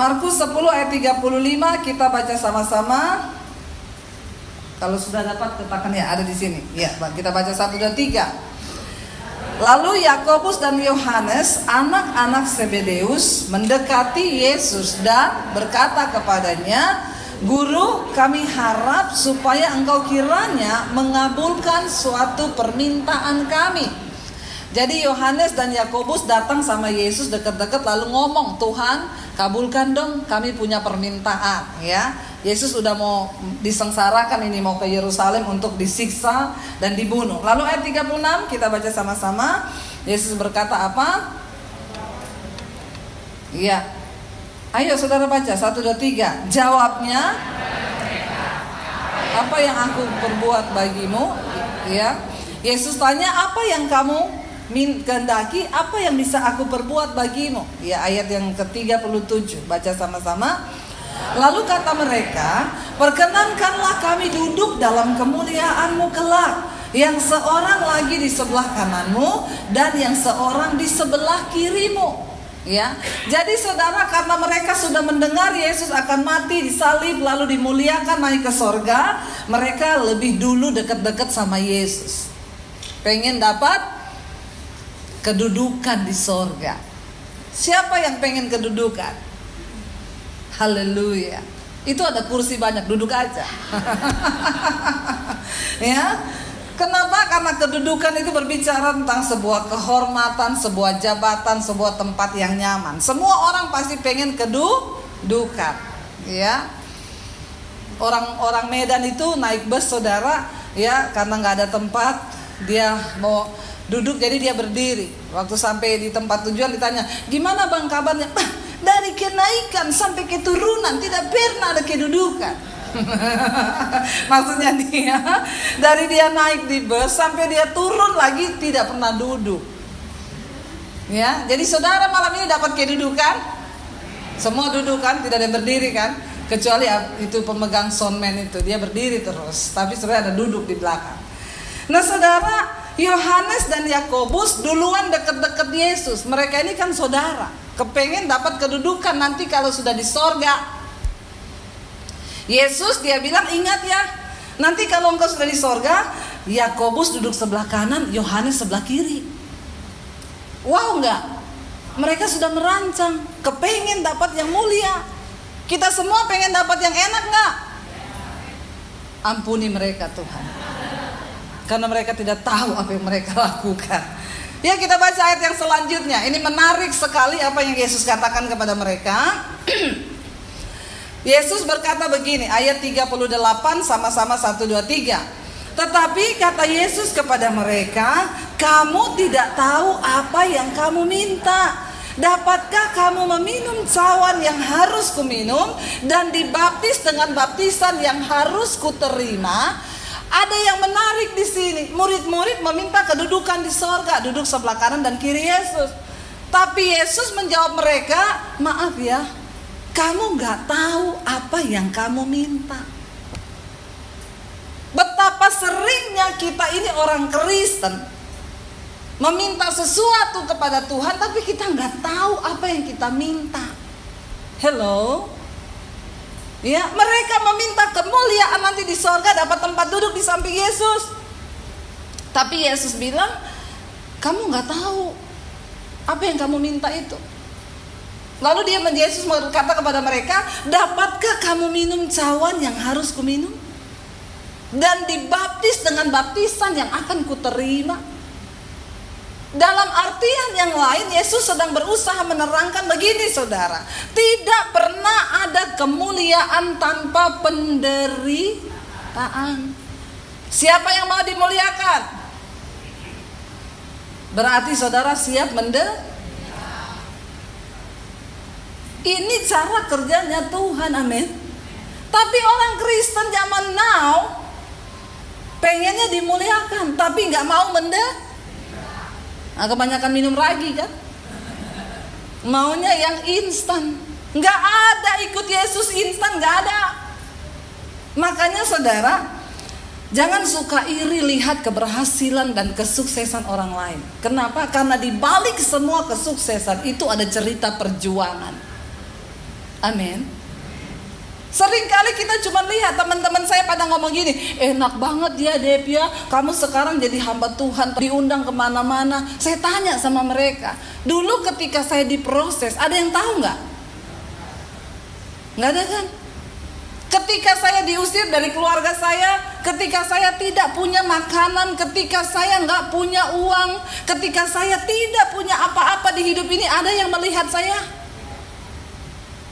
Markus 10 ayat 35 kita baca sama-sama. Kalau sudah dapat katakan ya, ada di sini. Ya, kita baca 1, 2, 3. Lalu Yakobus dan Yohanes, anak-anak Zebedeus, mendekati Yesus dan berkata kepadanya, "Guru, kami harap supaya engkau kiranya mengabulkan suatu permintaan kami." Jadi Yohanes dan Yakobus datang sama Yesus dekat-dekat lalu ngomong, "Tuhan, kabulkan dong, kami punya permintaan." Ya, Yesus udah mau disengsarakan ini, mau ke Yerusalem untuk disiksa dan dibunuh. Lalu ayat 36 kita baca sama-sama. Yesus berkata apa? Iya. Ayo saudara baca 1, 2, 3. Jawabnya, "Apa yang aku perbuat bagimu?" Ya. Yesus tanya, "Apa yang kamu kehendaki, apa yang bisa aku perbuat bagimu?" Ya, ayat yang ke-37 baca sama-sama. Lalu kata mereka, "Perkenankanlah kami duduk dalam kemuliaan-Mu kelak, yang seorang lagi di sebelah kananmu dan yang seorang di sebelah kirimu." Ya, jadi saudara, karena mereka sudah mendengar Yesus akan mati, disalib, lalu dimuliakan naik ke sorga, mereka lebih dulu dekat-dekat sama Yesus, pengen dapat kedudukan di sorga. Siapa yang pengen kedudukan? Haleluya. Itu ada kursi banyak, duduk aja. Ya. Kenapa? Karena kedudukan itu berbicara tentang sebuah kehormatan, sebuah jabatan, sebuah tempat yang nyaman. Semua orang pasti pengen kedudukan. Ya. Orang-orang Medan itu naik bus saudara, ya, karena nggak ada tempat, dia mau duduk jadi dia berdiri. Waktu sampai di tempat tujuan ditanya, "Gimana bang kabarnya?" "Dari kenaikan sampai keturunan tidak pernah ada kedudukan." Maksudnya dia dari dia naik di bus sampai dia turun lagi tidak pernah duduk. Ya, jadi saudara malam ini dapat kedudukan. Semua duduk kan, tidak ada yang berdiri kan, kecuali itu pemegang soundman itu, dia berdiri terus. Tapi saudara ada duduk di belakang. Nah saudara, Yohanes dan Yakobus duluan dekat-dekat Yesus. Mereka ini kan saudara, kepengen dapat kedudukan nanti kalau sudah di sorga. Yesus dia bilang, "Ingat ya, nanti kalau engkau sudah di sorga, Yakobus duduk sebelah kanan, Yohanes sebelah kiri." Wow enggak? Mereka sudah merancang, kepengen dapat yang mulia. Kita semua pengen dapat yang enak enggak? Ampuni mereka Tuhan, karena mereka tidak tahu apa yang mereka lakukan. Ya, kita baca ayat yang selanjutnya. Ini menarik sekali apa yang Yesus katakan kepada mereka. Yesus berkata begini, ayat 38 sama-sama 1, 2, 3. Tetapi kata Yesus kepada mereka, "Kamu tidak tahu apa yang kamu minta. Dapatkah kamu meminum cawan yang harus kuminum dan dibaptis dengan baptisan yang harus kuterima?" Ada yang menarik di sini. Murid-murid meminta kedudukan di sorga, duduk sebelah kanan dan kiri Yesus. Tapi Yesus menjawab mereka, "Maaf ya, kamu gak tahu apa yang kamu minta." Betapa seringnya kita ini orang Kristen meminta sesuatu kepada Tuhan, tapi kita gak tahu apa yang kita minta. Hello? Ya, mereka meminta kemuliaan nanti di sorga, dapat tempat duduk di samping Yesus. Tapi Yesus bilang, "Kamu gak tahu apa yang kamu minta itu." Lalu Yesus berkata kepada mereka, "Dapatkah kamu minum cawan yang harus kuminum dan dibaptis dengan baptisan yang akan kuterima?" Dalam artian yang lain, Yesus sedang berusaha menerangkan begini saudara, tidak pernah ada kemuliaan tanpa penderitaan. Siapa yang mau dimuliakan? Berarti saudara siap menderita. Ini cara kerjanya Tuhan, amin. Tapi orang Kristen zaman now pengennya dimuliakan, tapi gak mau menderita. Nah, kebanyakan minum ragi kan, maunya yang instan. Gak ada ikut Yesus instan, gak ada. Makanya saudara, jangan suka iri lihat keberhasilan dan kesuksesan orang lain. Kenapa? Karena di balik semua kesuksesan itu ada cerita perjuangan. Amin. Seringkali kita cuma lihat teman-teman saya pada ngomong gini, enak banget ya Dep ya, kamu sekarang jadi hamba Tuhan, diundang kemana-mana. Saya tanya sama mereka, dulu ketika saya diproses, ada yang tahu nggak? Nggak ada kan? Ketika saya diusir dari keluarga saya, ketika saya tidak punya makanan, ketika saya nggak punya uang, ketika saya tidak punya apa-apa di hidup ini, ada yang melihat saya?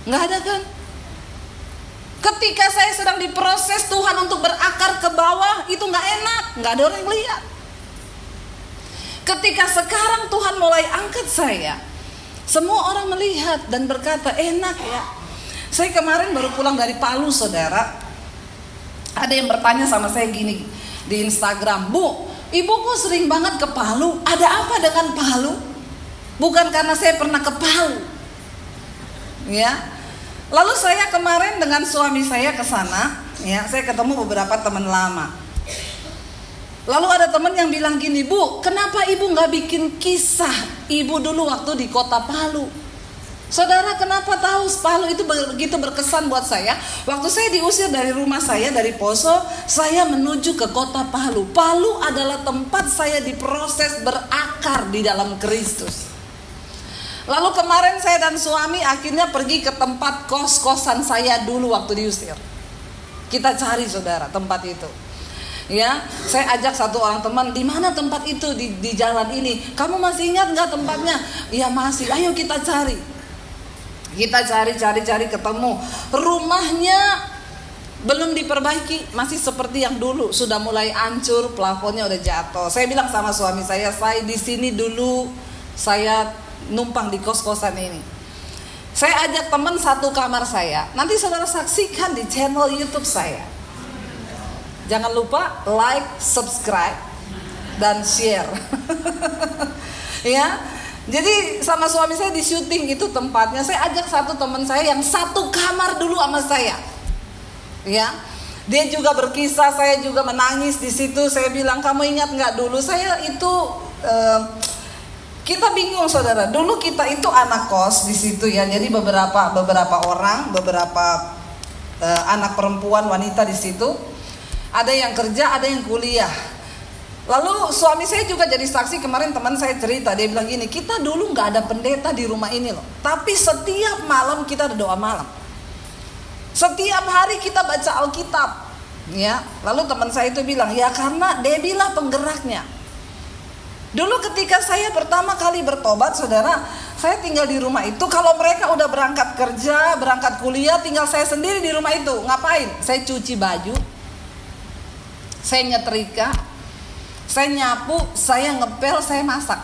Nggak ada kan? Ketika saya sedang diproses Tuhan untuk berakar ke bawah, itu nggak enak, nggak ada orang yang lihat. Ketika sekarang Tuhan mulai angkat saya, semua orang melihat dan berkata, enak ya. Saya kemarin baru pulang dari Palu, saudara. Ada yang bertanya sama saya gini di Instagram, Bu, ibu kok sering banget ke Palu? Ada apa dengan Palu? Bukan karena saya pernah ke Palu, ya. Lalu saya kemarin dengan suami saya ke sana, ya, saya ketemu beberapa teman lama. Lalu ada teman yang bilang gini, Bu, kenapa ibu nggak bikin kisah ibu dulu waktu di kota Palu? Saudara, kenapa tahu Palu itu begitu berkesan buat saya? Waktu saya diusir dari rumah saya, dari Poso, saya menuju ke kota Palu. Palu adalah tempat saya diproses berakar di dalam Kristus. Lalu kemarin saya dan suami akhirnya pergi ke tempat kos-kosan saya dulu waktu diusir. Kita cari, saudara, tempat itu. Ya, saya ajak satu orang teman, di mana tempat itu di jalan ini? Kamu masih ingat nggak tempatnya? Ya masih. Ayo kita cari. Kita cari ketemu. Rumahnya belum diperbaiki, masih seperti yang dulu, sudah mulai hancur, plafonnya udah jatuh. Saya bilang sama suami saya di sini dulu saya numpang di kos-kosan ini. Saya ajak teman satu kamar saya. Nanti saudara saksikan di channel YouTube saya. Jangan lupa like, subscribe, dan share. Ya. Jadi sama suami saya di syuting itu tempatnya. Saya ajak satu teman saya yang satu kamar dulu sama saya. Ya. Dia juga berkisah, saya juga menangis di situ. Saya bilang, kamu ingat nggak dulu saya itu kita bingung, saudara. Dulu kita itu anak kos di situ ya. Jadi beberapa orang, anak perempuan, wanita di situ. Ada yang kerja, ada yang kuliah. Lalu suami saya juga jadi saksi. Kemarin teman saya cerita, dia bilang gini, kita dulu nggak ada pendeta di rumah ini loh. Tapi setiap malam kita ada doa malam. Setiap hari kita baca Alkitab. Ya. Lalu teman saya itu bilang, ya karena Debbie lah penggeraknya. Dulu ketika saya pertama kali bertobat, saudara, saya tinggal di rumah itu. Kalau mereka udah berangkat kerja, berangkat kuliah, tinggal saya sendiri di rumah itu. Ngapain? Saya cuci baju, saya nyetrika, saya nyapu, saya ngepel, saya masak.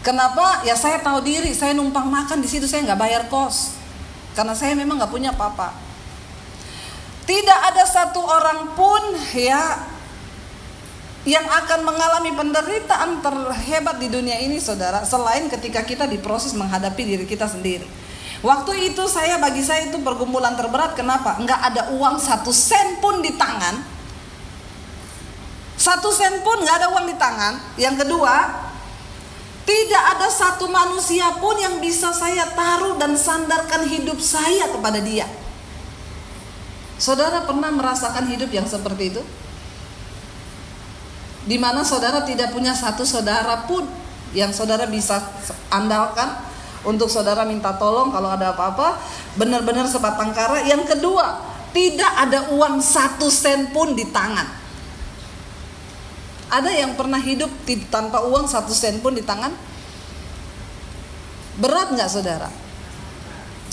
Kenapa? Ya saya tahu diri, saya numpang makan di situ, saya nggak bayar kos, karena saya memang nggak punya apa-apa. Tidak ada satu orang pun ya yang akan mengalami penderitaan terhebat di dunia ini, saudara, selain ketika kita diproses menghadapi diri kita sendiri. Waktu itu bagi saya itu pergumulan terberat. Kenapa? Enggak ada uang 1 sen pun di tangan. 1 sen pun enggak ada uang di tangan. Yang kedua, tidak ada satu manusia pun yang bisa saya taruh dan sandarkan hidup saya kepada dia. Saudara pernah merasakan hidup yang seperti itu? Di mana saudara tidak punya satu saudara pun yang saudara bisa andalkan untuk saudara minta tolong kalau ada apa-apa, benar-benar sebatang kara. Yang kedua, tidak ada uang 1 sen pun di tangan. Ada yang pernah hidup tanpa uang 1 sen pun di tangan? Berat nggak, saudara?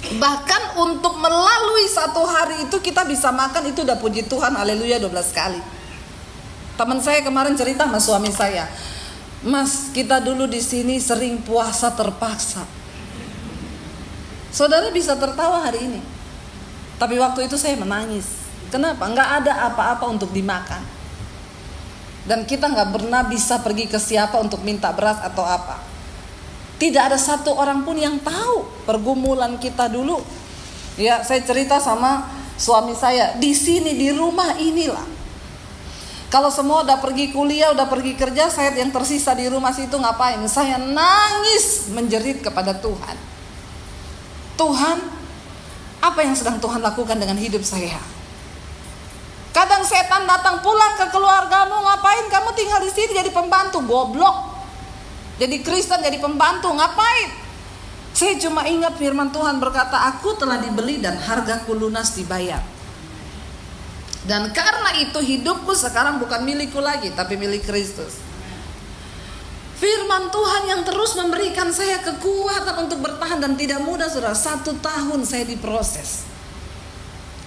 Bahkan untuk melalui 1 hari itu kita bisa makan, itu udah puji Tuhan, haleluya 12 kali. Teman saya kemarin cerita sama suami saya, Mas, kita dulu di sini sering puasa terpaksa. Saudara bisa tertawa hari ini, tapi waktu itu saya menangis. Kenapa? Nggak ada apa-apa untuk dimakan, dan kita nggak pernah bisa pergi ke siapa untuk minta beras atau apa. Tidak ada satu orang pun yang tahu pergumulan kita dulu. Ya, saya cerita sama suami saya, di sini di rumah inilah. Kalau semua udah pergi kuliah, udah pergi kerja, saya yang tersisa di rumah situ ngapain? Saya nangis menjerit kepada Tuhan. Tuhan, apa yang sedang Tuhan lakukan dengan hidup saya? Kadang setan datang pulang ke keluargamu, ngapain kamu tinggal di sini jadi pembantu? Goblok. Jadi Kristen jadi pembantu, ngapain? Saya cuma ingat firman Tuhan berkata, aku telah dibeli dan hargaku lunas dibayar. Dan karena itu hidupku sekarang bukan milikku lagi, tapi milik Kristus. Firman Tuhan yang terus memberikan saya kekuatan untuk bertahan dan tidak mudah, saudara. 1 tahun saya diproses.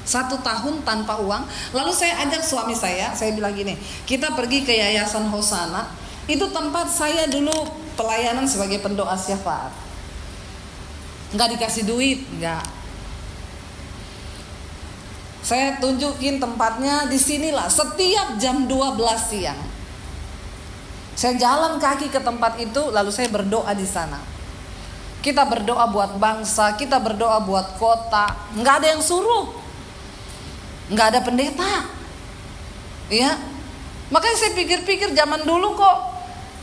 1 tahun tanpa uang. Lalu saya ajak suami saya bilang gini, kita pergi ke Yayasan Hosana. Itu tempat saya dulu pelayanan sebagai pendoa syafaat. Nggak dikasih duit, nggak. Saya tunjukin tempatnya, di sinilah setiap jam 12 siang. Saya jalan kaki ke tempat itu, lalu saya berdoa di sana. Kita berdoa buat bangsa, kita berdoa buat kota. Nggak ada yang suruh, nggak ada pendeta, ya. Makanya saya pikir-pikir zaman dulu kok,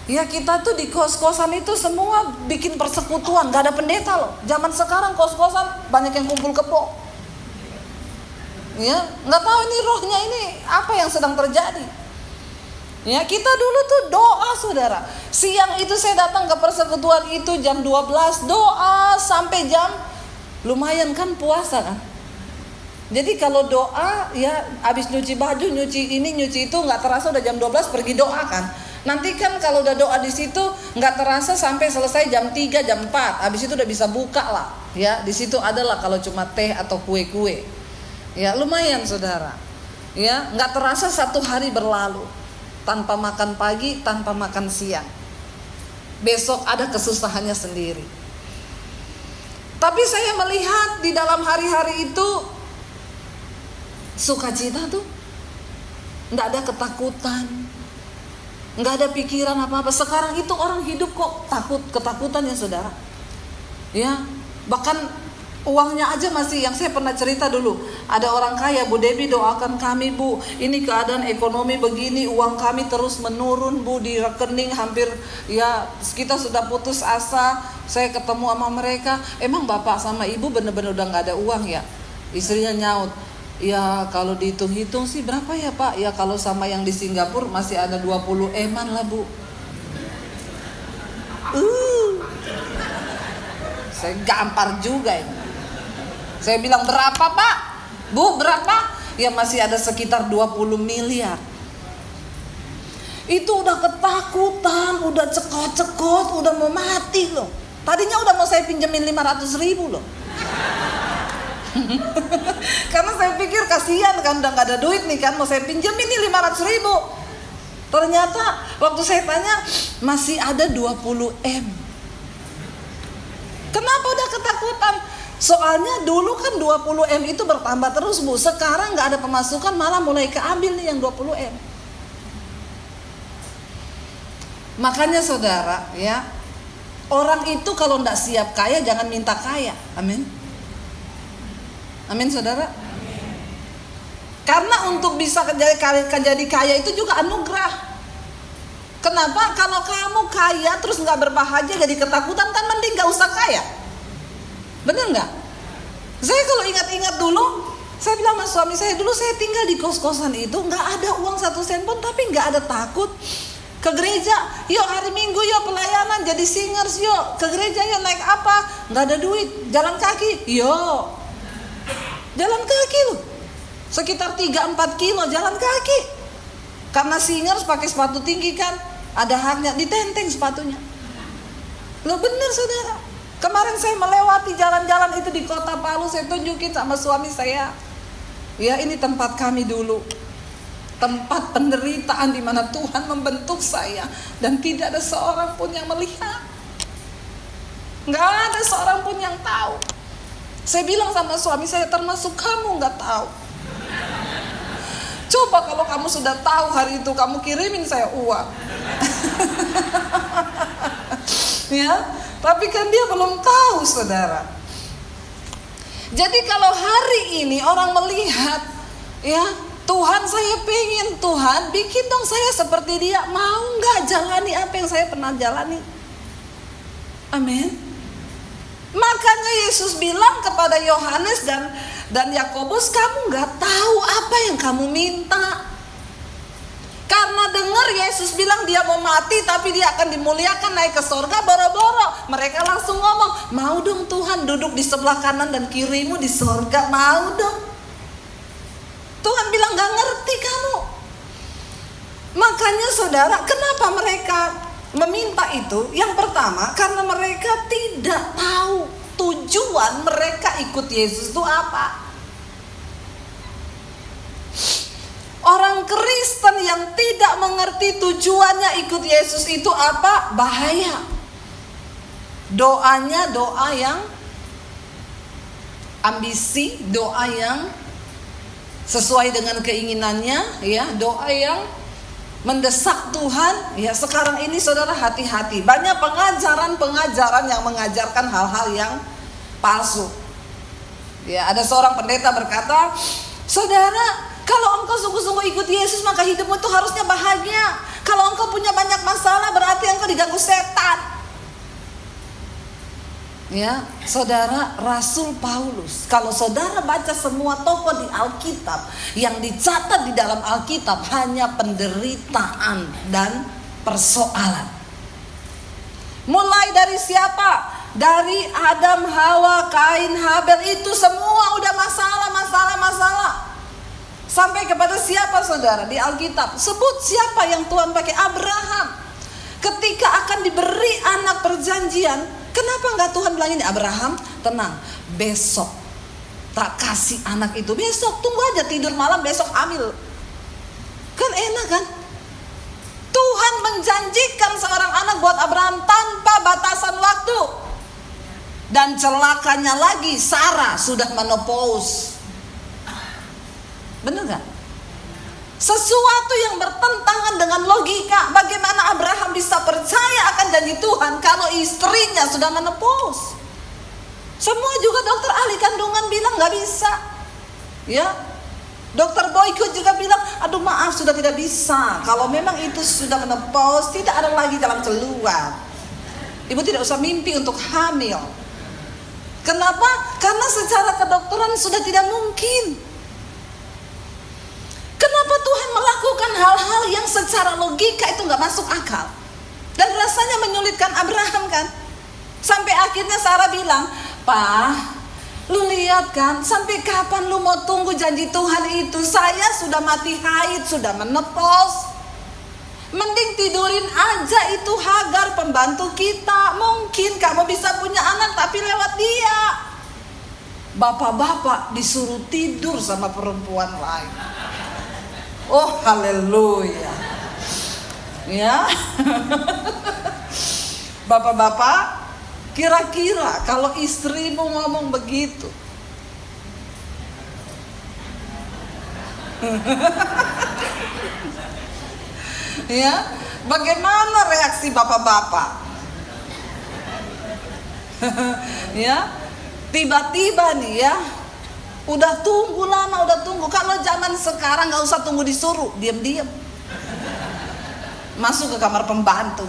ya kita tuh di kos-kosan itu semua bikin persekutuan, nggak ada pendeta loh. Zaman sekarang kos-kosan banyak yang kumpul kebo, ya. Nggak tahu ini rohnya ini apa yang sedang terjadi. Ya, kita dulu tuh doa, saudara. Siang itu saya datang ke persekutuan itu jam 12, doa sampai jam, lumayan kan puasa kan. Jadi kalau doa ya habis nyuci baju, nyuci ini, nyuci itu, nggak terasa udah jam 12 pergi doa kan. Nanti kan kalau udah doa di situ nggak terasa sampai selesai jam 3, jam 4. Habis itu udah bisa buka lah. Ya, di situ adalah kalau cuma teh atau kue-kue. Ya, lumayan, saudara. Ya, nggak terasa 1 hari berlalu tanpa makan pagi, tanpa makan siang. Besok ada kesusahannya sendiri. Tapi saya melihat di dalam hari-hari itu sukacita tuh, nggak ada ketakutan, nggak ada pikiran apa-apa. Sekarang itu orang hidup kok ketakutan ya, saudara. Ya, bahkan uangnya aja masih, yang saya pernah cerita dulu, ada orang kaya, Bu Debbie doakan kami Bu, ini keadaan ekonomi begini, uang kami terus menurun Bu, di rekening hampir, ya kita sudah putus asa. Saya ketemu sama mereka, emang bapak sama ibu bener-bener udah gak ada uang ya? Istrinya nyaut, ya kalau dihitung-hitung sih berapa ya Pak? Ya kalau sama yang di Singapura masih ada 20 eman lah Bu. Saya gampar juga ini. Saya bilang, berapa Pak? Bu, berapa? Ya masih ada sekitar 20 miliar. Itu udah ketakutan, udah cekot-cekot, udah mau mati loh. Tadinya udah mau saya pinjemin 500.000 loh. Karena saya pikir kasihan kan, udah gak ada duit nih kan, mau saya pinjemin nih 500.000. Ternyata waktu saya tanya, masih ada 20 M. Kenapa udah ketakutan? Soalnya dulu kan 20 M itu bertambah terus Bu. Sekarang gak ada pemasukan, malah mulai keambil nih yang 20 M. Makanya saudara ya, orang itu kalau gak siap kaya jangan minta kaya. Amin. Amin saudara. Karena untuk bisa jadi kaya itu juga anugerah. Kenapa? Kalau kamu kaya terus gak berbahagia jadi ketakutan, kan mending gak usah kaya. Bener nggak? Saya kalau ingat-ingat dulu, saya bilang sama suami saya, dulu saya tinggal di kos-kosan itu, nggak ada uang 1 sen pun, tapi nggak ada takut. Ke gereja, yuk hari Minggu yuk pelayanan jadi singers, yuk ke gereja yuk naik apa, nggak ada duit, jalan kaki, yuk jalan kaki loh, sekitar 3-4 kilo jalan kaki. Karena singers pakai sepatu tinggi kan, ada haknya, ditenteng sepatunya. Loh bener saudara. Kemarin saya melewati jalan-jalan itu di kota Palu, saya tunjukin sama suami saya. Ya ini tempat kami dulu. Tempat penderitaan di mana Tuhan membentuk saya. Dan tidak ada seorang pun yang melihat. Nggak ada seorang pun yang tahu. Saya bilang sama suami saya, termasuk kamu nggak tahu. Coba kalau kamu sudah tahu hari itu, kamu kirimin saya uang. Ya. Tapi kan dia belum tahu saudara. Jadi kalau hari ini orang melihat, ya Tuhan saya pengen, Tuhan bikin dong saya seperti dia. Mau gak jalani apa yang saya pernah jalani? Amin. Makanya Yesus bilang kepada Yohanes dan Yakobus, kamu nggak tahu apa yang kamu minta. Karena dengar Yesus bilang dia mau mati tapi dia akan dimuliakan naik ke sorga, boro-boro mereka langsung ngomong, mau dong Tuhan duduk di sebelah kanan dan kirimu di sorga, mau dong. Tuhan bilang gak ngerti kamu. Makanya saudara, kenapa mereka meminta itu? Yang pertama, karena mereka tidak tahu tujuan mereka ikut Yesus itu apa. Orang Kristen yang tidak mengerti tujuannya ikut Yesus itu apa? Bahaya. Doanya doa yang ambisi, doa yang sesuai dengan keinginannya, ya, doa yang mendesak Tuhan. Ya, sekarang ini saudara hati-hati. Banyak pengajaran-pengajaran yang mengajarkan hal-hal yang palsu. Ya, ada seorang pendeta berkata, saudara, kalau engkau sungguh-sungguh ikut Yesus maka hidupmu itu harusnya bahagia. Kalau engkau punya banyak masalah berarti engkau diganggu setan. Ya, saudara, Rasul Paulus, kalau saudara baca semua tokoh di Alkitab, yang dicatat di dalam Alkitab hanya penderitaan dan persoalan. Mulai dari siapa? Dari Adam, Hawa, Kain, Habel, itu semua udah masalah. Sampai kepada siapa saudara di Alkitab? Sebut siapa yang Tuhan pakai? Abraham. Ketika akan diberi anak perjanjian, kenapa enggak Tuhan bilang ini, Abraham tenang, besok tak kasih anak itu, besok tunggu aja, tidur malam besok hamil. Kan enak kan? Tuhan menjanjikan seorang anak buat Abraham tanpa batasan waktu. Dan celakanya lagi, Sarah sudah menopause. Benar gak? Sesuatu yang bertentangan dengan logika. Bagaimana Abraham bisa percaya akan janji Tuhan kalau istrinya sudah menopause? Semua juga dokter ahli kandungan bilang gak bisa. Ya, Dokter Boyko juga bilang, aduh maaf sudah tidak bisa. Kalau memang itu sudah menopause, tidak ada lagi jalan keluar. Ibu tidak usah mimpi untuk hamil. Kenapa? Karena secara kedokteran sudah tidak mungkin. Kenapa Tuhan melakukan hal-hal yang secara logika itu gak masuk akal? Dan rasanya menyulitkan Abraham kan? Sampai akhirnya Sarah bilang, Pak, lu lihat kan, sampai kapan lu mau tunggu janji Tuhan itu? Saya sudah mati haid, sudah menopause. Mending tidurin aja itu Hagar, pembantu kita. Mungkin kamu bisa punya anak tapi lewat dia. Bapak-bapak disuruh tidur sama perempuan lain. Oh haleluya. Ya. Bapak-bapak, kira-kira kalau istrimu ngomong begitu, ya, bagaimana reaksi bapak-bapak? Ya, tiba-tiba nih ya, udah tunggu lama, udah tunggu. Kalau zaman sekarang gak usah tunggu disuruh, diam-diam masuk ke kamar pembantu.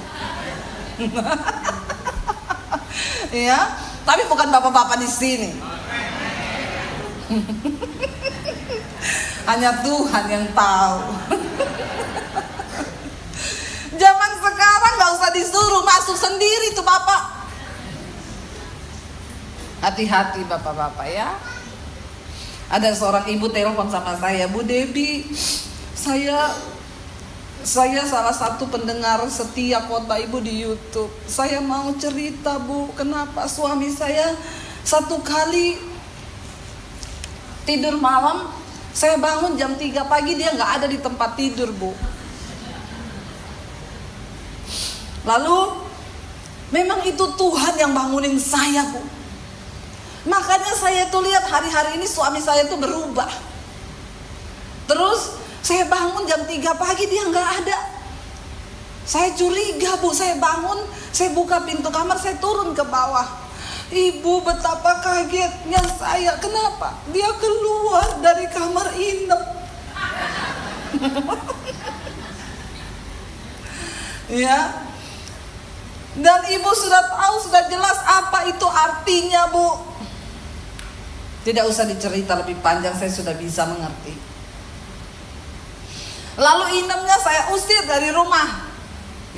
Ya, tapi bukan bapak-bapak di sini. Hanya Tuhan yang tahu. Zaman sekarang gak usah disuruh, masuk sendiri tuh bapak. Hati-hati bapak-bapak ya. Ada seorang ibu telepon sama saya, Bu Debbie, saya salah satu pendengar setia khotbah ibu di YouTube. Saya mau cerita Bu, kenapa suami saya satu kali tidur malam, saya bangun jam 3 pagi dia gak ada di tempat tidur Bu. Lalu memang itu Tuhan yang bangunin saya Bu. Makanya saya tuh lihat hari-hari ini suami saya tuh berubah. Terus saya bangun jam 3 pagi dia gak ada. Saya curiga Bu, saya bangun, saya buka pintu kamar, saya turun ke bawah. Ibu, betapa kagetnya saya. Kenapa? Dia keluar dari kamar inap. Ya. Dan ibu sudah tahu, sudah jelas apa itu artinya, Bu. Tidak usah dicerita lebih panjang, saya sudah bisa mengerti. Lalu inemnya saya usir dari rumah,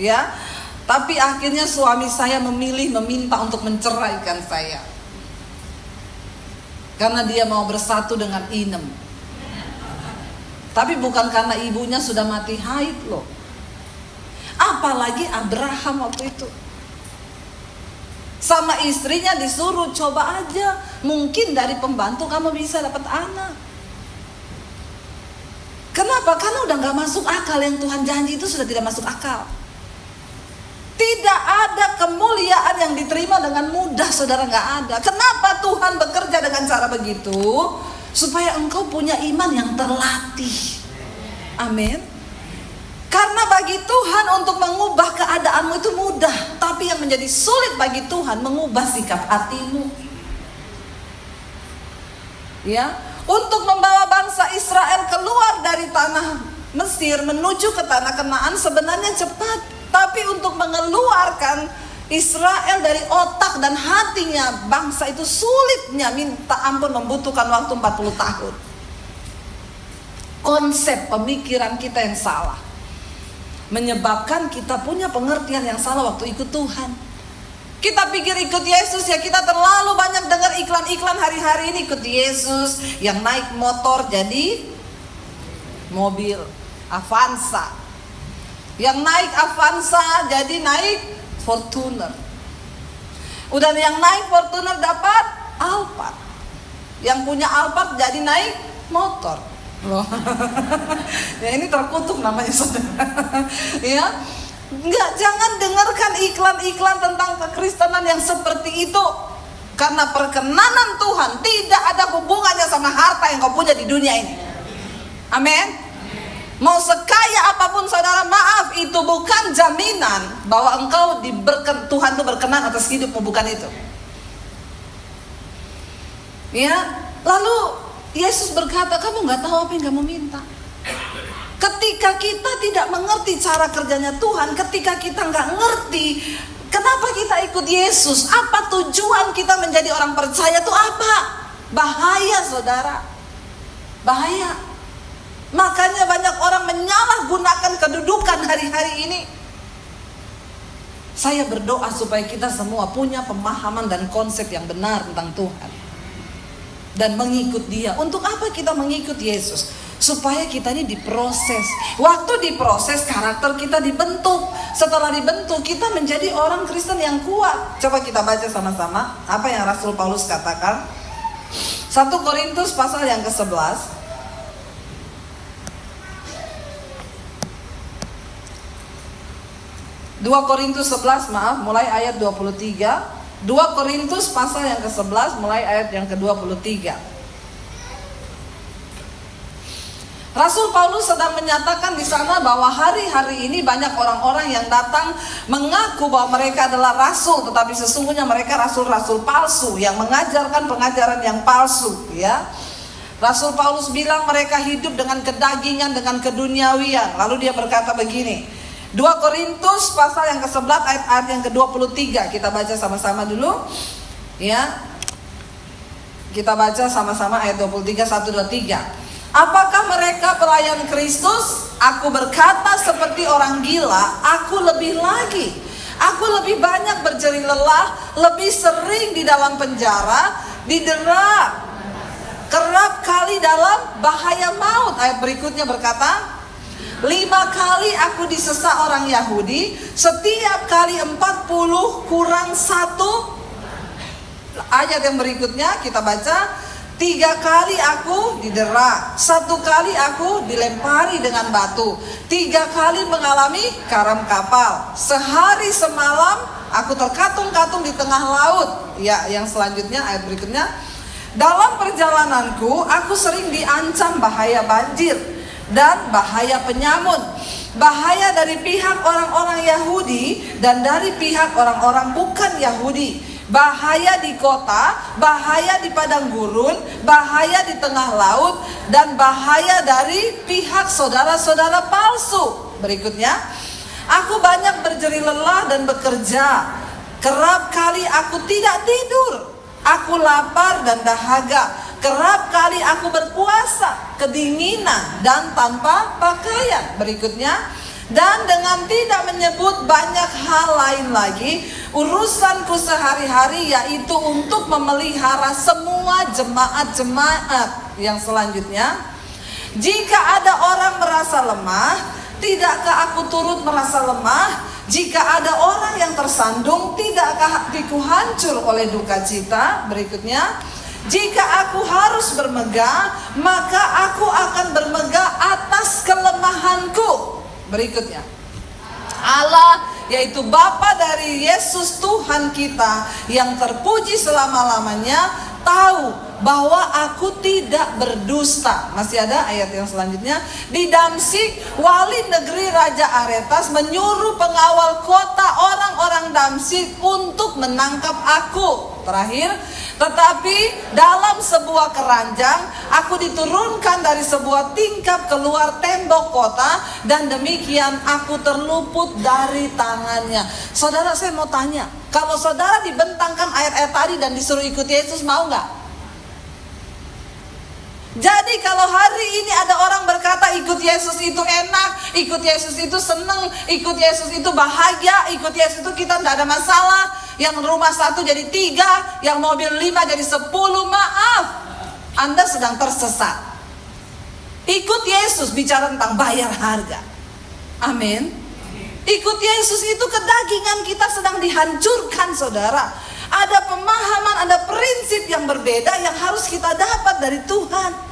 ya. Tapi akhirnya suami saya meminta untuk menceraikan saya, karena dia mau bersatu dengan inem. Tapi bukan karena ibunya sudah mati haid loh. Apalagi Abraham waktu itu sama istrinya disuruh, coba aja, mungkin dari pembantu kamu bisa dapat anak. Kenapa? Karena udah gak masuk akal. Yang Tuhan janji itu sudah tidak masuk akal. Tidak ada kemuliaan yang diterima dengan mudah, saudara, gak ada. Kenapa Tuhan bekerja dengan cara begitu? Supaya engkau punya iman yang terlatih. Amin. Karena bagi Tuhan untuk mengubah keadaanmu itu mudah, tapi yang menjadi sulit bagi Tuhan mengubah sikap hatimu. Ya, untuk membawa bangsa Israel keluar dari tanah Mesir menuju ke tanah Kanaan sebenarnya cepat, tapi untuk mengeluarkan Israel dari otak dan hatinya bangsa itu sulitnya minta ampun, membutuhkan waktu 40 tahun. Konsep pemikiran kita yang salah menyebabkan kita punya pengertian yang salah waktu ikut Tuhan. Kita pikir ikut Yesus ya, kita terlalu banyak dengar iklan-iklan hari-hari ini, ikut Yesus, yang naik motor jadi mobil Avanza, yang naik Avanza jadi naik Fortuner, udah yang naik Fortuner dapat Alphard, yang punya Alphard jadi naik motor. Loh. Ya ini terkutuk namanya, saudara. Ya, enggak, jangan dengarkan iklan-iklan tentang kekristenan yang seperti itu. Karena perkenanan Tuhan tidak ada hubungannya sama harta yang kau punya di dunia ini. Amin. Mau sekaya apapun saudara, maaf, itu bukan jaminan bahwa engkau Tuhan itu berkenan atas hidupmu, bukan itu. Ya, lalu Yesus berkata, kamu gak tahu apa yang kamu minta. Ketika kita tidak mengerti cara kerjanya Tuhan, ketika kita gak ngerti kenapa kita ikut Yesus, apa tujuan kita menjadi orang percaya itu apa? Bahaya, saudara. Bahaya. Makanya banyak orang menyalahgunakan kedudukan hari-hari ini. Saya berdoa supaya kita semua punya pemahaman dan konsep yang benar tentang Tuhan dan mengikut Dia. Untuk apa kita mengikut Yesus? Supaya kita ini diproses. Waktu diproses, karakter kita dibentuk. Setelah dibentuk, kita menjadi orang Kristen yang kuat. Coba kita baca sama-sama apa yang Rasul Paulus katakan. 1 Korintus pasal yang ke-11. 2 Korintus 11, mulai ayat 23. 2 Korintus pasal yang ke-11 mulai ayat yang ke-23. Rasul Paulus sedang menyatakan di sana bahwa hari-hari ini banyak orang-orang yang datang mengaku bahwa mereka adalah rasul, tetapi sesungguhnya mereka rasul-rasul palsu yang mengajarkan pengajaran yang palsu, ya. Rasul Paulus bilang mereka hidup dengan kedagingan, dengan keduniawian. Lalu dia berkata begini, 2 Korintus pasal yang ke-11 ayat yang ke-23. Kita baca sama-sama dulu, ya. Kita baca sama-sama ayat 23, 1, 2, 3. Apakah mereka pelayan Kristus? Aku berkata seperti orang gila, aku lebih lagi. Aku lebih banyak berjerih lelah, lebih sering di dalam penjara, didera kerap kali dalam bahaya maut. Ayat berikutnya berkata, 5 kali aku disesa orang Yahudi, setiap kali 40 kurang 1. Ayat yang berikutnya kita baca, 3 kali aku didera, 1 kali aku dilempari dengan batu, 3 kali mengalami karam kapal, sehari semalam aku terkatung-katung di tengah laut. Ya, yang selanjutnya ayat berikutnya, dalam perjalananku aku sering diancam bahaya banjir dan bahaya penyamun, bahaya dari pihak orang-orang Yahudi dan dari pihak orang-orang bukan Yahudi, bahaya di kota, bahaya di padang gurun, bahaya di tengah laut, dan bahaya dari pihak saudara-saudara palsu. Berikutnya, Aku banyak berjerih lelah dan bekerja. Kerap kali aku tidak tidur. Aku lapar dan dahaga. Kerap kali aku berpuasa, kedinginan dan tanpa pakaian. Berikutnya, dan dengan tidak menyebut banyak hal lain lagi, urusanku sehari-hari yaitu untuk memelihara semua jemaat-jemaat. Yang selanjutnya, jika ada orang merasa lemah, tidakkah aku turut merasa lemah? Jika ada orang yang tersandung, tidakkah hatiku hancur oleh duka cita? Berikutnya, jika aku harus bermegah, maka aku akan bermegah atas kelemahanku. Berikutnya, Allah yaitu Bapa dari Yesus Tuhan kita yang terpuji selama-lamanya tahu bahwa aku tidak berdusta. Masih ada ayat yang selanjutnya. Di Damsik, wali negeri Raja Aretas menyuruh pengawal kota orang-orang Damsik untuk menangkap aku. Terakhir, tetapi dalam sebuah keranjang aku diturunkan dari sebuah tingkap keluar tembok kota, dan demikian aku terluput dari tangannya. Saudara, saya mau tanya, kalau saudara dibentangkan ayat-ayat tadi dan disuruh ikut Yesus, mau nggak? Jadi kalau hari ini ada orang berkata ikut Yesus itu enak, ikut Yesus itu seneng, ikut Yesus itu bahagia, ikut Yesus itu kita tidak ada masalah, yang rumah 1 jadi 3, yang mobil 5 jadi 10, maaf, Anda sedang tersesat. Ikut Yesus bicara tentang bayar harga. Amin. Ikut Yesus itu kedagingan kita sedang dihancurkan, saudara. Ada pemahaman, ada prinsip yang berbeda yang harus kita dapat dari Tuhan.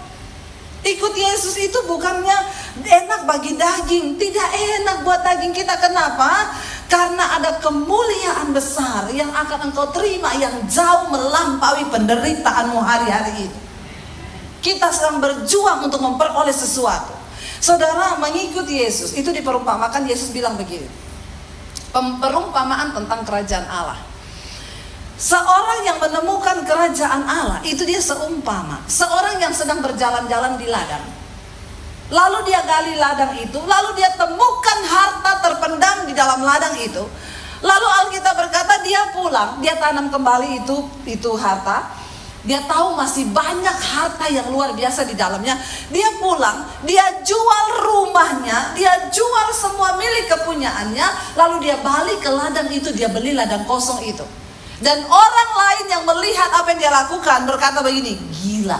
Ikut Yesus itu bukannya enak bagi daging, tidak enak buat daging kita. Kenapa? Karena ada kemuliaan besar yang akan engkau terima yang jauh melampaui penderitaanmu hari-hari ini. Kita sedang berjuang untuk memperoleh sesuatu. Saudara, mengikuti Yesus itu diperumpamakan, Yesus bilang begini. Perumpamaan tentang kerajaan Allah. Seorang yang menemukan kerajaan Allah itu dia seumpama seorang yang sedang berjalan-jalan di ladang. Lalu dia gali ladang itu, lalu dia temukan harta terpendam di dalam ladang itu. Lalu Alkitab berkata dia pulang, dia tanam kembali itu harta. Dia tahu masih banyak harta yang luar biasa di dalamnya. Dia pulang, dia jual rumahnya, dia jual semua milik kepunyaannya, lalu dia balik ke ladang itu, dia beli ladang kosong itu. Dan orang lain yang melihat apa yang dia lakukan berkata begini, gila.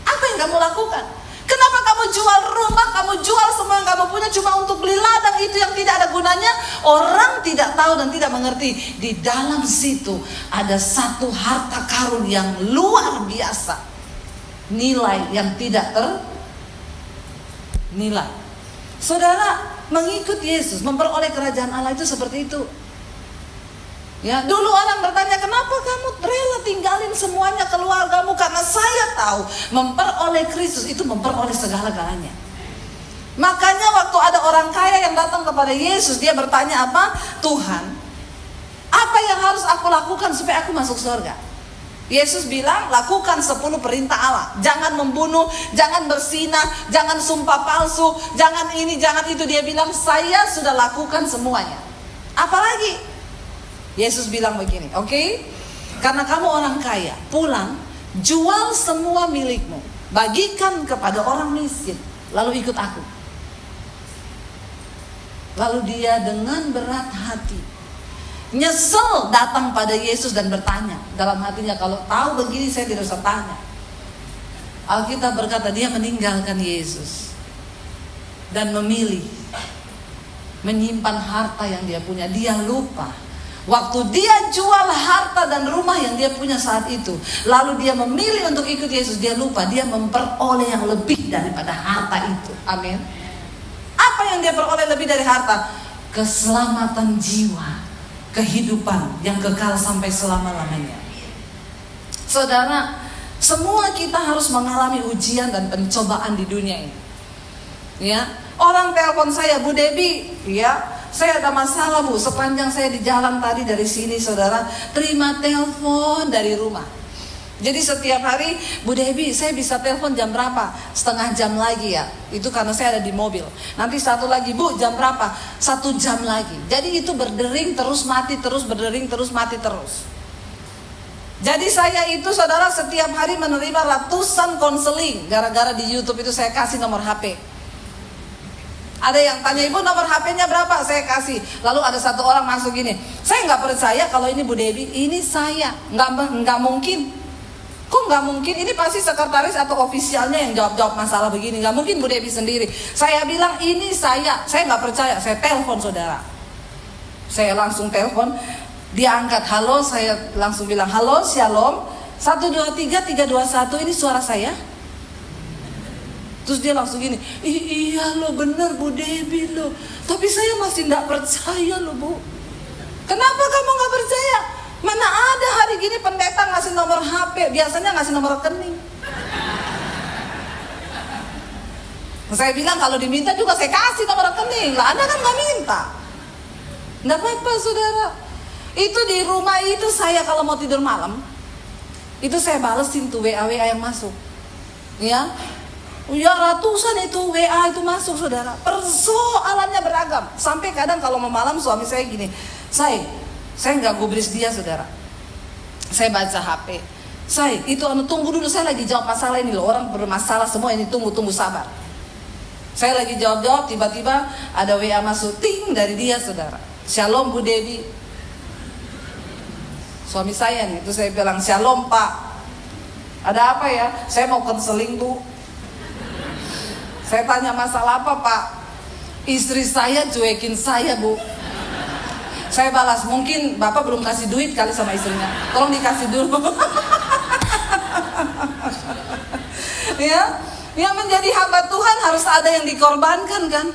Apa yang kamu lakukan? Kenapa kamu jual rumah, kamu jual semua yang kamu punya cuma untuk beli ladang itu yang tidak ada gunanya? Orang tidak tahu dan tidak mengerti. Di dalam situ ada satu harta karun yang luar biasa. Nilai yang tidak ternilai. Saudara, mengikut Yesus, memperoleh kerajaan Allah itu seperti itu. Ya, dulu orang bertanya, kenapa kamu rela tinggalin semuanya keluargamu? Karena saya tahu memperoleh Kristus itu memperoleh segala-galanya. Makanya waktu ada orang kaya yang datang kepada Yesus, dia bertanya apa? Tuhan, apa yang harus aku lakukan supaya aku masuk surga? Yesus bilang, lakukan 10 perintah Allah. Jangan membunuh, jangan berzinah, jangan sumpah palsu, jangan ini, jangan itu. Dia bilang, saya sudah lakukan semuanya. Apalagi? Yesus bilang begini, oke? Karena kamu orang kaya, pulang, jual semua milikmu, bagikan kepada orang miskin, lalu ikut aku. Lalu dia dengan berat hati, nyesel datang pada Yesus dan bertanya dalam hatinya, kalau tahu begini saya tidak usah tanya. Alkitab berkata dia meninggalkan Yesus dan memilih menyimpan harta yang dia punya. Dia lupa waktu dia jual harta dan rumah yang dia punya saat itu, lalu dia memilih untuk ikut Yesus, dia lupa dia memperoleh yang lebih daripada harta itu. Amin. Apa yang dia peroleh lebih dari harta? Keselamatan jiwa, kehidupan yang kekal sampai selama-lamanya. Saudara, semua kita harus mengalami ujian dan pencobaan di dunia ini. Ya, orang telepon saya, Bu Debbie, ya, saya ada masalah Bu, sepanjang saya di jalan tadi dari sini, saudara, terima telepon dari rumah. Jadi setiap hari, Bu Debbie, saya bisa telepon jam berapa? Setengah jam lagi ya. Itu karena saya ada di mobil. Nanti satu lagi, Bu, jam berapa? 1 jam lagi. Jadi itu berdering terus mati terus, berdering terus mati terus. Jadi saya itu saudara setiap hari menerima ratusan konseling. Gara-gara di YouTube itu saya kasih nomor HP. Ada yang tanya, Ibu nomor HP-nya berapa? Saya kasih. Lalu ada satu orang masuk gini, saya nggak percaya kalau ini Bu Debbie, ini saya. Nggak mungkin. Kok nggak mungkin? Ini pasti sekretaris atau ofisialnya yang jawab masalah begini. Nggak mungkin Bu Debbie sendiri. Saya bilang ini saya nggak percaya. Saya telepon saudara. Saya langsung telepon. Dia angkat, halo. Saya langsung bilang, halo, shalom. 123 321 ini suara saya. Terus dia langsung gini, iya lo bener Bu Debbie lo. Tapi saya masih nggak percaya lo Bu. Kenapa kamu nggak percaya? Mana ada hari gini pendeta ngasih nomor HP, biasanya ngasih nomor rekening. Saya bilang kalau diminta juga saya kasih nomor rekening. Lah Anda kan nggak minta. Nggak apa-apa saudara. Itu di rumah itu saya kalau mau tidur malam, itu saya balesin tuh WA yang masuk. Ya ratusan itu WA itu masuk saudara. Persoalannya beragam. Sampai kadang kalau mau malam suami saya gini, saya nggak gubris dia saudara. Saya baca HP. Itu tunggu dulu, saya lagi jawab masalah ini loh. Orang bermasalah semua ini, tunggu sabar. Saya lagi jawab, tiba-tiba ada WA masuk, ting dari dia saudara. Shalom Bu Debbie. Suami saya nih, itu saya bilang shalom Pak. Ada apa ya? Saya mau konseling Bu. Saya tanya masalah apa Pak? Istri saya cuekin saya Bu. Saya balas, mungkin Bapak belum kasih duit kali sama istrinya. Tolong dikasih dulu. Ya, yang menjadi hamba Tuhan harus ada yang dikorbankan kan?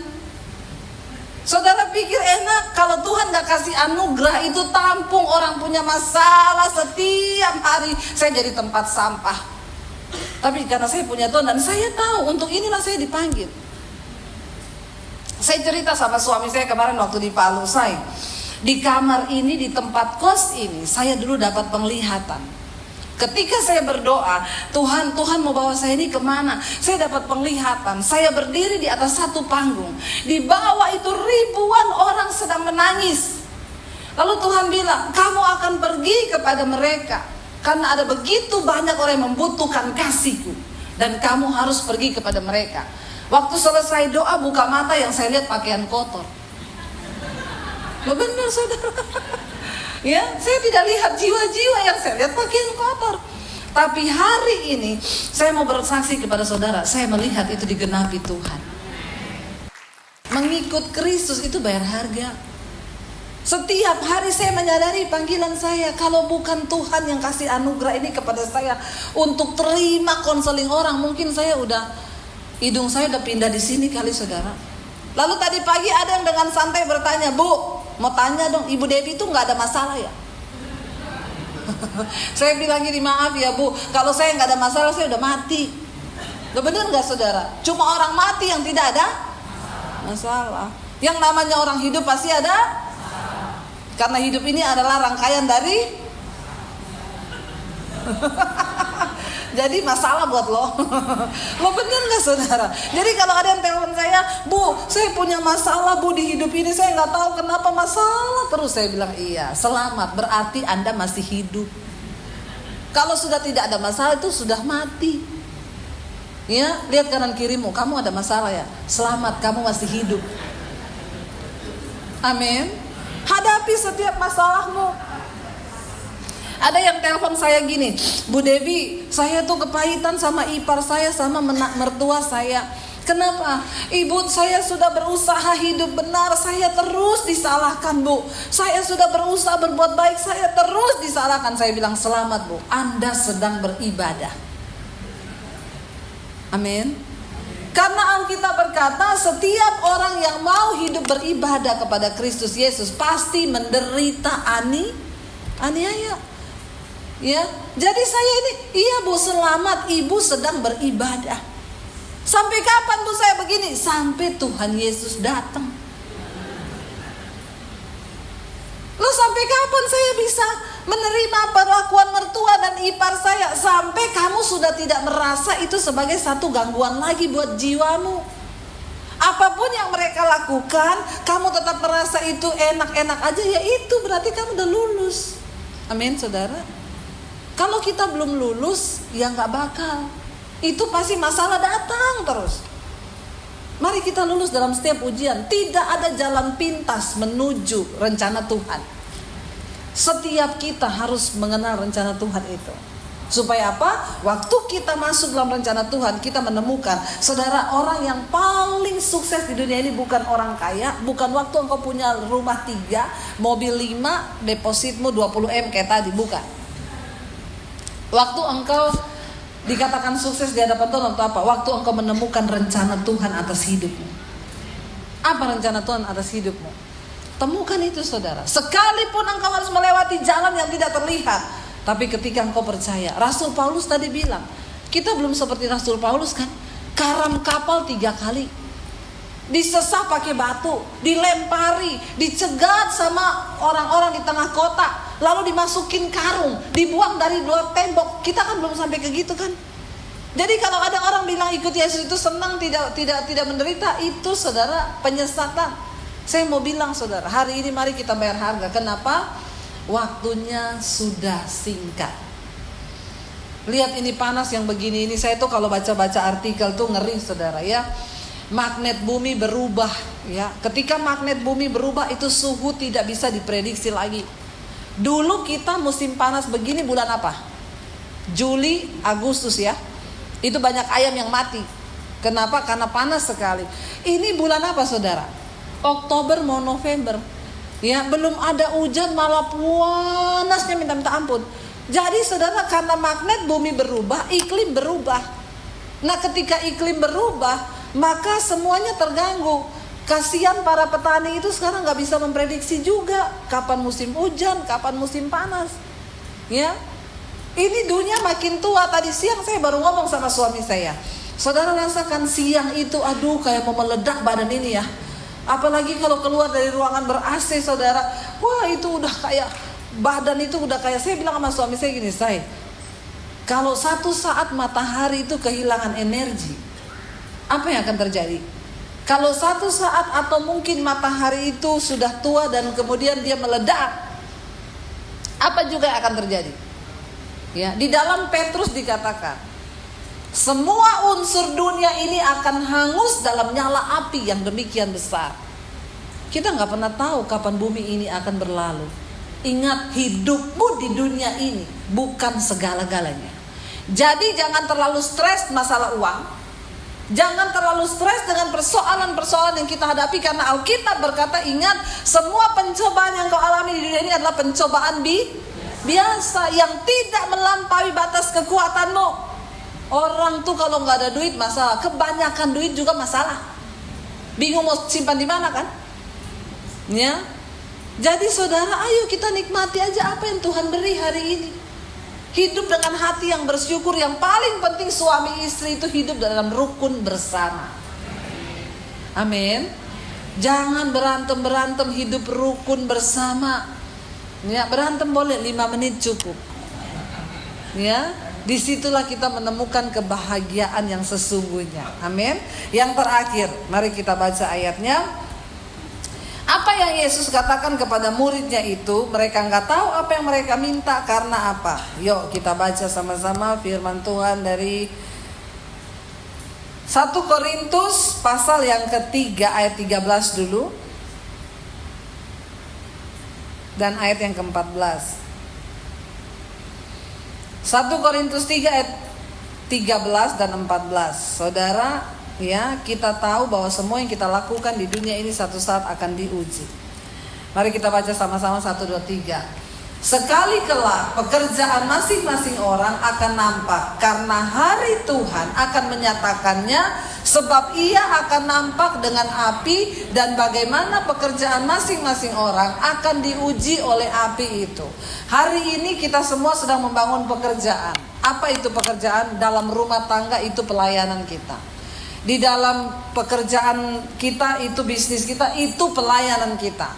Saudara pikir enak kalau Tuhan gak kasih anugerah itu tampung orang punya masalah setiap hari. Saya jadi tempat sampah. Tapi karena saya punya Tuhan dan saya tahu untuk inilah saya dipanggil. Saya cerita sama suami saya kemarin waktu di Palu, di kamar ini, di tempat kos ini, saya dulu dapat penglihatan. Ketika saya berdoa, Tuhan mau bawa saya ini kemana? Saya dapat penglihatan. Saya berdiri di atas satu panggung. Di bawah itu ribuan orang sedang menangis. Lalu Tuhan bilang, kamu akan pergi kepada mereka. Karena ada begitu banyak orang yang membutuhkan kasih-Ku. Dan kamu harus pergi kepada mereka. Waktu selesai doa, buka mata yang saya lihat pakaian kotor. Benar saudara. Ya, saya tidak lihat jiwa-jiwa, yang saya lihat pakaian kotor. Tapi hari ini saya mau bersaksi kepada saudara, saya melihat itu digenapi Tuhan. Mengikut Kristus itu bayar harga. Setiap hari saya menyadari panggilan saya. Kalau bukan Tuhan yang kasih anugerah ini kepada saya untuk terima konseling orang, mungkin hidung saya udah pindah di sini kali saudara. Lalu tadi pagi ada yang dengan santai bertanya, Bu, mau tanya dong, Ibu Debbie itu nggak ada masalah ya? Saya bilang gini, maaf ya Bu, kalau saya nggak ada masalah saya udah mati. Lo bener nggak saudara? Cuma orang mati yang tidak ada masalah. Yang namanya orang hidup pasti ada. Karena hidup ini adalah rangkaian dari jadi masalah buat lo. Lo bener gak saudara? Jadi kalau ada yang telepon saya, Bu, saya punya masalah Bu di hidup ini, saya gak tahu kenapa masalah terus. Saya bilang, iya, selamat, berarti Anda masih hidup. Kalau sudah tidak ada masalah itu sudah mati. Ya, lihat kanan kirimu, kamu ada masalah ya? Selamat, kamu masih hidup. Amin. Hadapi setiap masalahmu. Ada yang telepon saya gini, Bu Debbie, saya tuh kepahitan sama ipar saya, sama mertua saya. Kenapa? Ibu, saya sudah berusaha hidup benar, saya terus disalahkan Bu. Saya sudah berusaha berbuat baik, saya terus disalahkan. Saya bilang, selamat Bu, Anda sedang beribadah. Amin. Karena Alkitab berkata, setiap orang yang mau hidup beribadah kepada Kristus Yesus pasti menderita aniaya. Ya, jadi saya ini, iya Bu, selamat, Ibu sedang beribadah. Sampai kapan Bu saya begini? Sampai Tuhan Yesus datang. Lo sampai kapan saya bisa menerima perlakuan mertua dan ipar saya sampai kamu sudah tidak merasa itu sebagai satu gangguan lagi buat jiwamu. Apapun yang mereka lakukan, kamu tetap merasa itu enak-enak aja, ya itu berarti kamu udah lulus. Amin, saudara. Kalau kita belum lulus, ya nggak bakal. Itu pasti masalah datang terus. Mari kita lulus dalam setiap ujian. Tidak ada jalan pintas menuju rencana Tuhan. Setiap kita harus mengenal rencana Tuhan itu. Supaya apa? Waktu kita masuk dalam rencana Tuhan, kita menemukan, saudara, orang yang paling sukses di dunia ini bukan orang kaya, bukan waktu engkau punya rumah 3, mobil 5, depositmu 20 M kayak tadi, bukan. Waktu engkau dikatakan sukses di hadapan Tuhan untuk apa? Waktu engkau menemukan rencana Tuhan atas hidupmu. Apa rencana Tuhan atas hidupmu? Temukan itu, saudara. Sekalipun engkau harus melewati jalan yang tidak terlihat, tapi ketika engkau percaya, Rasul Paulus tadi bilang, kita belum seperti Rasul Paulus kan? Karam kapal 3 kali, disesah pakai batu, dilempari, dicegat sama orang-orang di tengah kota, lalu dimasukin karung, dibuang dari 2 tembok. Kita kan belum sampai ke gitu kan? Jadi kalau ada orang bilang ikut Yesus itu senang, tidak menderita, itu saudara penyesatan. Saya mau bilang, saudara, hari ini mari kita bayar harga. Kenapa? Waktunya sudah singkat. Lihat ini panas yang begini ini. Saya tuh kalau baca-baca artikel tuh ngeri, saudara, ya. Magnet bumi berubah, ya. Ketika magnet bumi berubah, itu suhu tidak bisa diprediksi lagi. Dulu kita musim panas begini bulan apa? Juli, Agustus, ya. Itu banyak ayam yang mati. Kenapa? Karena panas sekali. Ini bulan apa, saudara? Oktober mau November, ya, belum ada hujan malah panasnya minta ampun. Jadi saudara, karena magnet bumi berubah, iklim berubah. Nah, ketika iklim berubah, maka semuanya terganggu. Kasihan para petani itu sekarang nggak bisa memprediksi juga kapan musim hujan, kapan musim panas. Ya, ini dunia makin tua. Tadi siang saya baru ngomong sama suami saya, saudara rasakan siang itu, aduh kayak mau meledak badan ini ya. Apalagi kalau keluar dari ruangan ber-AC, saudara, wah itu udah kayak, badan itu udah kayak, saya bilang sama suami saya gini, say, kalau satu saat matahari itu kehilangan energi, apa yang akan terjadi? Kalau satu saat atau mungkin matahari itu sudah tua dan kemudian dia meledak, apa juga yang akan terjadi? Ya, di dalam Petrus dikatakan, semua unsur dunia ini akan hangus dalam nyala api yang demikian besar. Kita gak pernah tahu kapan bumi ini akan berlalu. Ingat, hidupmu di dunia ini bukan segala-galanya. Jadi jangan terlalu stres masalah uang. Jangan terlalu stres dengan persoalan-persoalan yang kita hadapi. Karena Alkitab berkata, ingat, semua pencobaan yang kau alami di dunia ini adalah pencobaan biasa yang tidak melampaui batas kekuatanmu. Orang tuh kalau nggak ada duit masalah, kebanyakan duit juga masalah. Bingung mau simpan di mana kan? Ya. Jadi saudara, ayo kita nikmati aja apa yang Tuhan beri hari ini. Hidup dengan hati yang bersyukur. Yang paling penting suami istri itu hidup dalam rukun bersama. Amin. Jangan berantem, hidup rukun bersama. Ya, berantem boleh 5 menit cukup. Ya. Disitulah kita menemukan kebahagiaan yang sesungguhnya. Amin. Yang terakhir, mari kita baca ayatnya. Apa yang Yesus katakan kepada muridnya itu, mereka nggak tahu apa yang mereka minta karena apa. Yuk kita baca sama-sama firman Tuhan dari 1 Korintus pasal yang ketiga ayat 13 dulu. Dan ayat yang ke-14. 1 Korintus 3 ayat 13 dan 14. Saudara, ya, kita tahu bahwa semua yang kita lakukan di dunia ini satu saat akan diuji. Mari kita baca sama-sama 1, 2, 3. Sekali kelak pekerjaan masing-masing orang akan nampak, karena hari Tuhan akan menyatakannya, sebab ia akan nampak dengan api, dan bagaimana pekerjaan masing-masing orang akan diuji oleh api itu. Hari ini kita semua sedang membangun pekerjaan. Apa itu pekerjaan? Dalam rumah tangga itu pelayanan kita. Di dalam pekerjaan kita itu bisnis kita, itu pelayanan kita.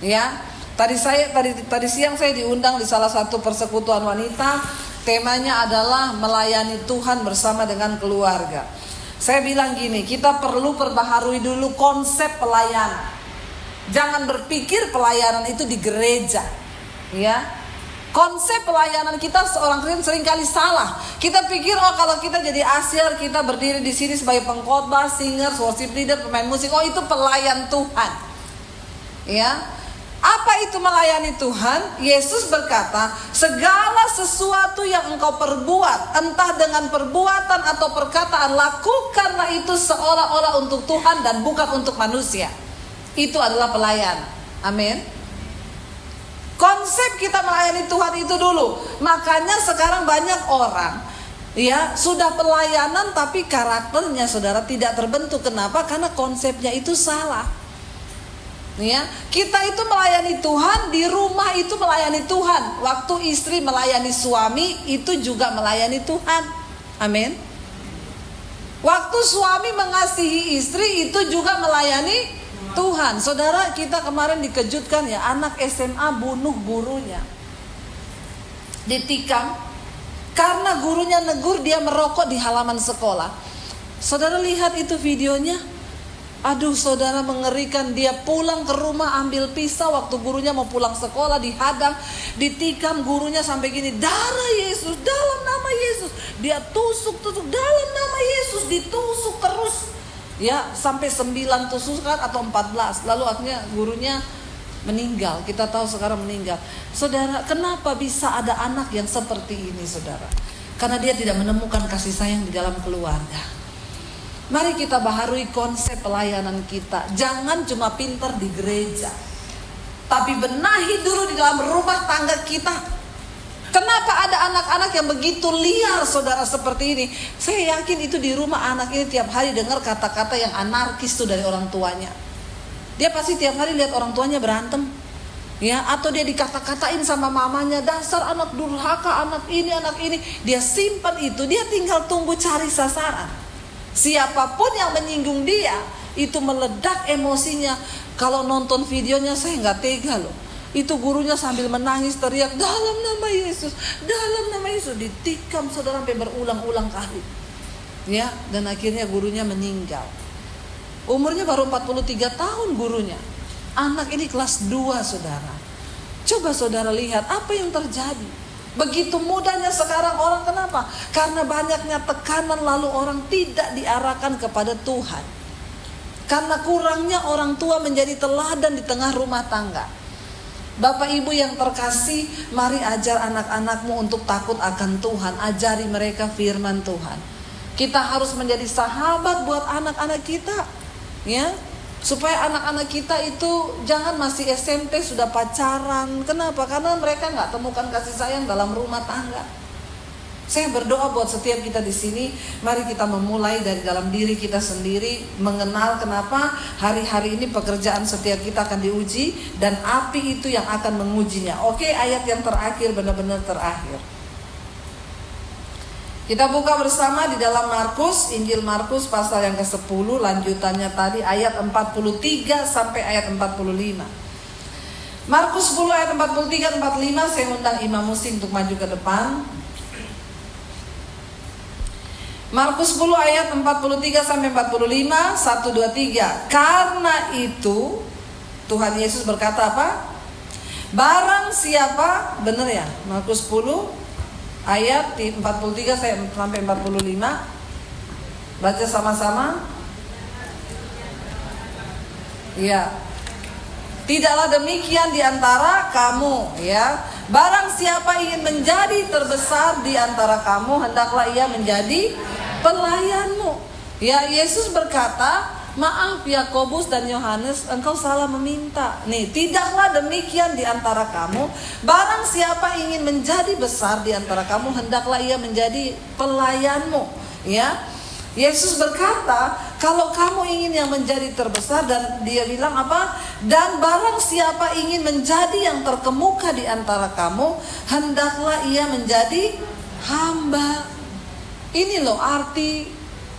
Ya. Tadi siang saya diundang di salah satu persekutuan wanita. Temanya adalah melayani Tuhan bersama dengan keluarga. Saya bilang gini, kita perlu perbaharui dulu konsep pelayanan. Jangan berpikir pelayanan itu di gereja, ya. Konsep pelayanan kita seorang Kristen seringkali salah. Kita pikir kalau kita jadi asyir, kita berdiri di sini sebagai pengkhotbah, singer, worship leader, pemain musik, itu pelayan Tuhan. Ya. Apa itu melayani Tuhan? Yesus berkata, segala sesuatu yang engkau perbuat, entah dengan perbuatan atau perkataan, lakukanlah itu seolah-olah untuk Tuhan dan bukan untuk manusia. Itu adalah pelayanan. Amin. Konsep kita melayani Tuhan itu dulu. Makanya sekarang banyak orang sudah pelayanan tapi karakternya saudara tidak terbentuk. Kenapa? Karena konsepnya itu salah. Kita itu melayani Tuhan, di rumah itu melayani Tuhan. Waktu istri melayani suami itu juga melayani Tuhan. Amin. Waktu suami mengasihi istri itu juga melayani Tuhan. Saudara, kita kemarin dikejutkan anak SMA bunuh gurunya, ditikam karena gurunya negur dia merokok di halaman sekolah. Saudara lihat itu videonya. Aduh saudara, mengerikan. Dia pulang ke rumah ambil pisau, waktu gurunya mau pulang sekolah dihadang, ditikam gurunya sampai gini, darah Yesus, dalam nama Yesus. Dia tusuk dalam nama Yesus, ditusuk terus. Sampai 9 tusukan atau 14. Lalu akhirnya gurunya meninggal. Kita tahu sekarang meninggal. Saudara, kenapa bisa ada anak yang seperti ini, saudara? Karena dia tidak menemukan kasih sayang di dalam keluarga. Mari kita baharui konsep pelayanan kita. Jangan cuma pintar di gereja, tapi benahi dulu di dalam rumah tangga kita. Kenapa ada anak-anak yang begitu liar, saudara, seperti ini? Saya yakin itu di rumah anak ini tiap hari dengar kata-kata yang anarkis tuh dari orang tuanya. Dia pasti tiap hari lihat orang tuanya berantem, atau dia dikata-katain sama mamanya, dasar anak durhaka, anak ini. Dia simpan itu, dia tinggal tunggu cari sasaran. Siapapun yang menyinggung dia, itu meledak emosinya. Kalau nonton videonya saya nggak tega loh. Itu gurunya sambil menangis teriak, dalam nama Yesus, dalam nama Yesus. Ditikam saudara sampai berulang-ulang kali. Dan akhirnya gurunya meninggal. Umurnya baru 43 tahun gurunya. Anak ini kelas 2 saudara. Coba saudara lihat apa yang terjadi. Begitu mudahnya sekarang orang, kenapa? Karena banyaknya tekanan, lalu orang tidak diarahkan kepada Tuhan. Karena kurangnya orang tua menjadi teladan di tengah rumah tangga. Bapak ibu yang terkasih, mari ajar anak-anakmu untuk takut akan Tuhan. Ajari mereka firman Tuhan. Kita harus menjadi sahabat buat anak-anak kita, supaya anak-anak kita itu jangan masih SMP sudah pacaran. Kenapa? Karena mereka nggak temukan kasih sayang dalam rumah tangga. Saya berdoa buat setiap kita di sini, mari kita memulai dari dalam diri kita sendiri, mengenal kenapa hari-hari ini pekerjaan setiap kita akan diuji, dan api itu yang akan mengujinya. Oke, ayat yang terakhir, benar-benar terakhir. Kita buka bersama di dalam Markus, Injil Markus pasal yang ke-10, lanjutannya tadi ayat 43 sampai ayat 45. Markus 10 ayat 43-45, saya undang imam musik untuk maju ke depan. Markus 10 ayat 43 sampai 45, 1, 2, 3. Karena itu Tuhan Yesus berkata apa? Barang siapa, benar ya? Markus 10 ayat 43 sampai 45. Baca sama-sama. Tidaklah demikian di antara kamu, Barang siapa ingin menjadi terbesar di antara kamu, hendaklah ia menjadi pelayanmu. Yesus berkata, maaf Yakobus dan Yohanes, engkau salah meminta. Tidaklah demikian di antara kamu. Barang siapa ingin menjadi besar di antara kamu, hendaklah ia menjadi pelayanmu. Yesus berkata, kalau kamu ingin yang menjadi terbesar, dan dia bilang apa? Dan barang siapa ingin menjadi yang terkemuka di antara kamu, hendaklah ia menjadi hamba. Ini loh arti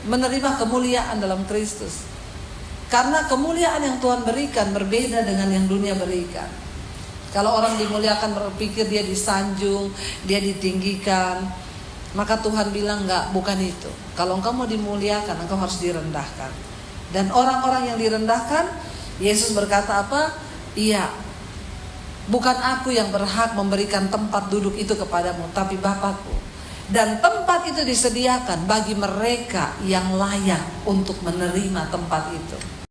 menerima kemuliaan dalam Kristus. Karena kemuliaan yang Tuhan berikan berbeda dengan yang dunia berikan. Kalau orang dimuliakan berpikir dia disanjung, dia ditinggikan. Maka Tuhan bilang enggak, bukan itu. Kalau engkau mau dimuliakan, engkau harus direndahkan. Dan orang-orang yang direndahkan, Yesus berkata apa? Iya, bukan aku yang berhak memberikan tempat duduk itu kepadamu, tapi Bapakku. Dan tempat itu disediakan bagi mereka yang layak untuk menerima tempat itu.